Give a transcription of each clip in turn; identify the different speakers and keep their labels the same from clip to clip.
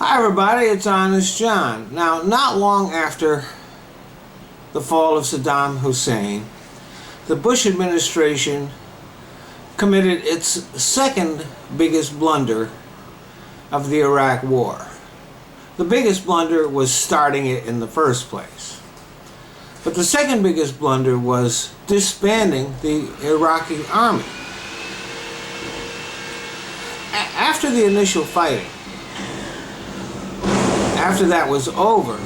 Speaker 1: Hi everybody, it's Honest John. Now, not long after the fall of Saddam Hussein, the Bush administration committed its second biggest blunder of the Iraq War. The biggest blunder was starting it in the first place. But the second biggest blunder was disbanding the Iraqi army. After the initial fighting, after that was over,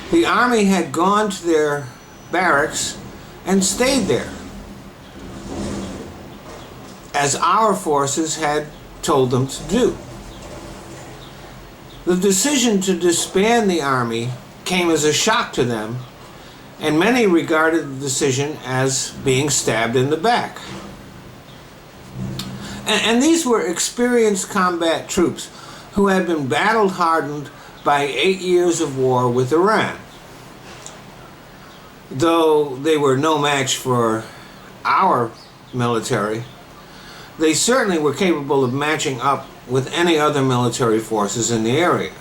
Speaker 1: the army had gone to their barracks and stayed there, as our forces had told them to do. The decision to disband the army came as a shock to them, and many regarded the decision as being stabbed in the back. And these were experienced combat troops who had been battle-hardened by 8 years of war with Iran. Though they were no match for our military, they certainly were capable of matching up with any other military forces in the area.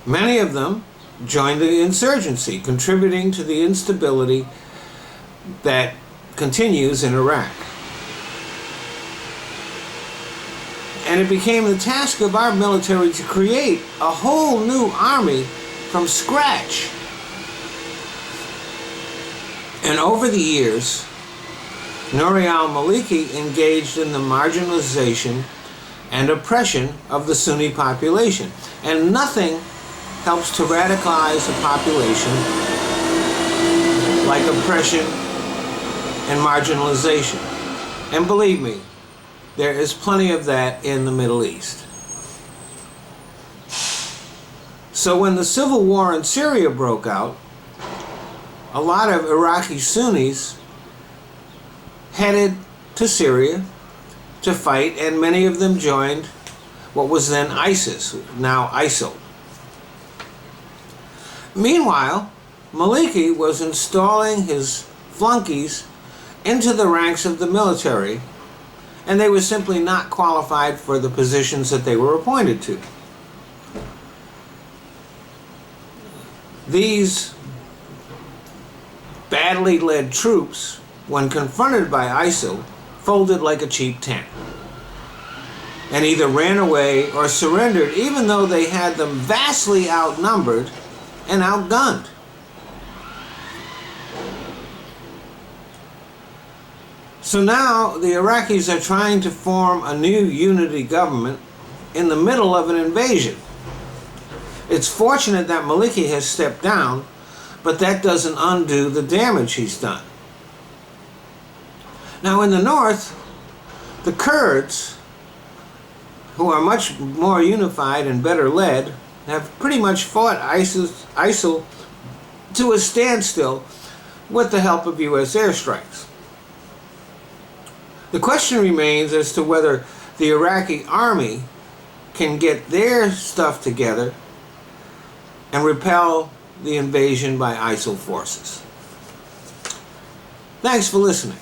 Speaker 1: Many of them joined the insurgency, contributing to the instability that continues in Iraq. And it became the task of our military to create a whole new army from scratch. And over the years, Al-Maliki engaged in the marginalization and oppression of the Sunni population. And nothing helps to radicalize a population like oppression and marginalization. And believe me, there is plenty of that in the Middle East. So when the civil war in Syria broke out, a lot of Iraqi Sunnis headed to Syria to fight, and many of them joined what was then ISIS, now ISIL. Meanwhile, Maliki was installing his flunkies into the ranks of the military, and they were simply not qualified for the positions that they were appointed to. These badly led troops, when confronted by ISIL, folded like a cheap tent and either ran away or surrendered, even though they had them vastly outnumbered and outgunned. So now the Iraqis are trying to form a new unity government in the middle of an invasion. It's fortunate that Maliki has stepped down, but that doesn't undo the damage he's done. Now in the north, the Kurds, who are much more unified and better led, have pretty much fought ISIL to a standstill with the help of U.S. airstrikes. The question remains as to whether the Iraqi army can get their stuff together and repel the invasion by ISIL forces. Thanks for listening.